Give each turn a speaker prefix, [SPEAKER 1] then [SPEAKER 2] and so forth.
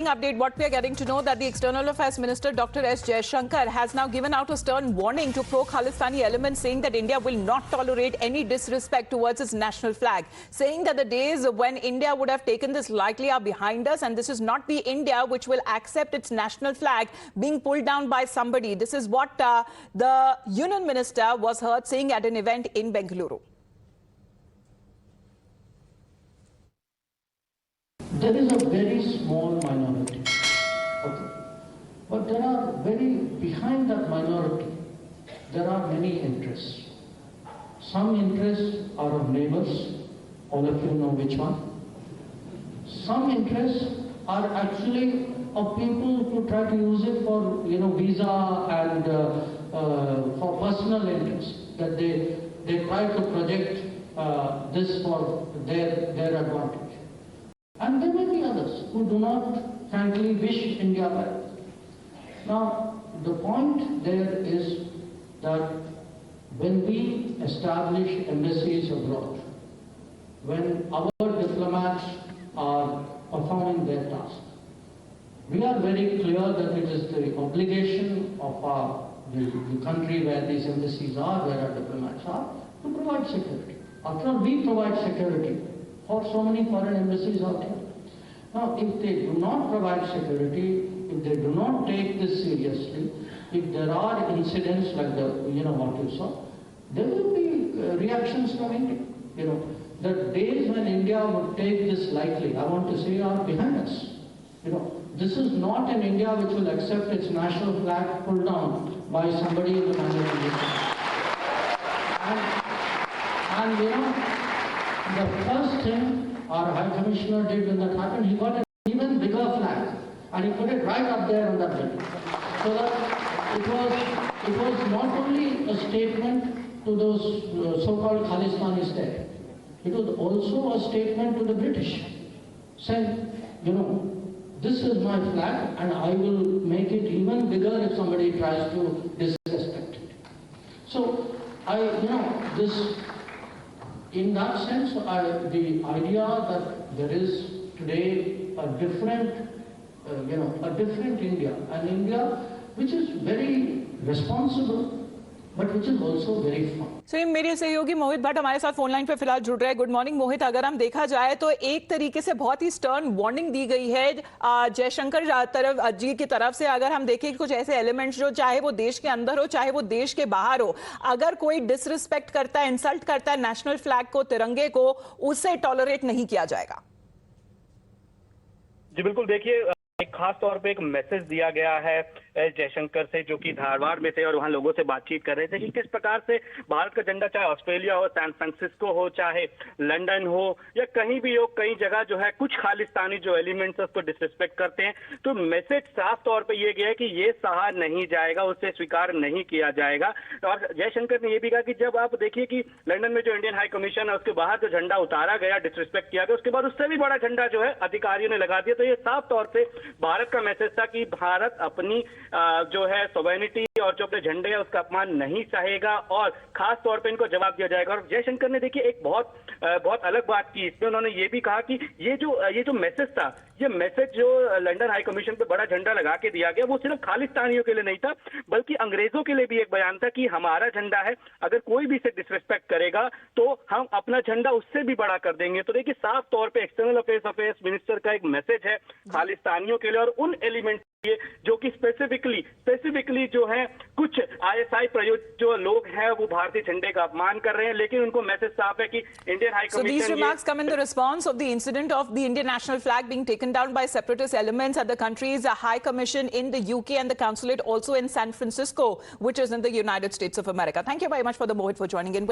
[SPEAKER 1] Update, what we are getting to know that the External Affairs Minister Dr. S. Jaishankar has now given out a stern warning to pro-Khalistani elements, saying that India will not tolerate any disrespect towards its national flag, saying that the days when India would have taken this lightly are behind us, and this is not the India which will accept its national flag being pulled down by somebody. This is what the Union Minister was heard saying at an event in Bengaluru.
[SPEAKER 2] There is a very small minority, okay. But there are behind that minority, there are many interests. Some interests are of neighbors, all of you know which one. Some interests are actually of people who try to use it for, visa and for personal interests, that they try to project this for their advantage. And there may be others who do not, frankly, wish India well. Now, the point there is that when we establish embassies abroad, when our diplomats are performing their task, we are very clear that it is the obligation of the country where these embassies are, where our diplomats are, to provide security. After all, we provide security for so many foreign embassies out here. Now, if they do not provide security, if they do not take this seriously, if there are incidents like what you saw, there will be reactions from India. The days when India would take this lightly, I want to say, are behind us. This is not an India which will accept its national flag pulled down by somebody in the manner of this. The first thing our High Commissioner did when that happened, he got an even bigger flag and he put it right up there on that building. So that it was not only a statement to those so-called Khalistani states, it was also a statement to the British, saying, this is my flag and I will make it even bigger if somebody tries to disrespect it. So, in that sense, the idea that there is today a different India, an India which is very responsible, but which is also very firm.
[SPEAKER 1] So, मेरे सहयोगी मोहित भट्ट हमारे साथ phone line पे फिलहाल जुड़ रहे हैं। Good morning मोहित, अगर हम देखा जाए तो एक तरीके से बहुत ही स्टर्न वार्निंग दी गई है जयशंकर जी की तरफ से। अगर हम देखें कुछ ऐसे एलिमेंट्स जो चाहे वो देश के अंदर हो चाहे वो देश के बाहर हो, अगर कोई डिसरिस्पेक्ट करता है, इंसल्ट करता है नेशनल फ्लैग को, तिरंगे को, उसे टॉलरेट नहीं किया जाएगा।
[SPEAKER 3] जी बिल्कुल, देखिए एक खास तौर पे एक मैसेज दिया गया है जयशंकर से, जो कि धारवाड़ में थे और वहां लोगों से बातचीत कर रहे थे कि किस प्रकार से भारत का झंडा, चाहे ऑस्ट्रेलिया हो, सैन फ्रांसिस्को हो, चाहे लंदन हो या कहीं भी हो, कई जगह जो है कुछ खालिस्तानी जो एलिमेंट्स है उसको डिसरिस्पेक्ट करते हैं। तो मैसेज साफ तौर पे ये गया है कि ये सहा नहीं जाएगा, उसे स्वीकार नहीं किया जाएगा। और जयशंकर ने यह भी कहा कि जब आप देखिए कि लंदन में जो इंडियन हाई कमीशन है उसके बाहर जो झंडा उतारा गया, डिसरिस्पेक्ट किया गया, उसके बाद उससे भी बड़ा झंडा जो है अधिकारियों ने लगा दिया। तो ये साफ तौर से भारत का मैसेज था कि भारत अपनी जो है सॉवरेनिटी और जो अपने झंडे है उसका अपमान नहीं सहेगा और खास तौर पे इनको जवाब दिया जाएगा। और जयशंकर ने देखिए एक बहुत अलग बात की इसमें, उन्होंने ये भी कहा कि ये जो मैसेज था, ये मैसेज जो लंदन हाई कमीशन पे बड़ा झंडा लगा के दिया गया, वो सिर्फ खालिस्तानियों के लिए नहीं था बल्कि अंग्रेजों के लिए भी एक बयान था कि हमारा झंडा है, अगर कोई भी इसे डिसरिस्पेक्ट करेगा तो हम अपना झंडा उससे भी बड़ा कर देंगे। तो देखिए साफ तौर पे एक्सटर्नल अफेयर्स मिनिस्टर का एक मैसेज है खालिस्तानियों के लिए और उन एलिमेंट जो कि स्पेसिफिकली जो है कुछ आईएसआई प्रयोजक जो लोग हैं वो भारतीय झंडे का अपमान कर रहे हैं, लेकिन उनको मैसेज साफ है कि Indian high commission.
[SPEAKER 1] So these remarks come in the response of the incident of the Indian national flag being taken down by separatist elements at the country's High Commission in the UK and the consulate also in San Francisco, which is in the United States of America. Thank you very much for the Mohit for joining in.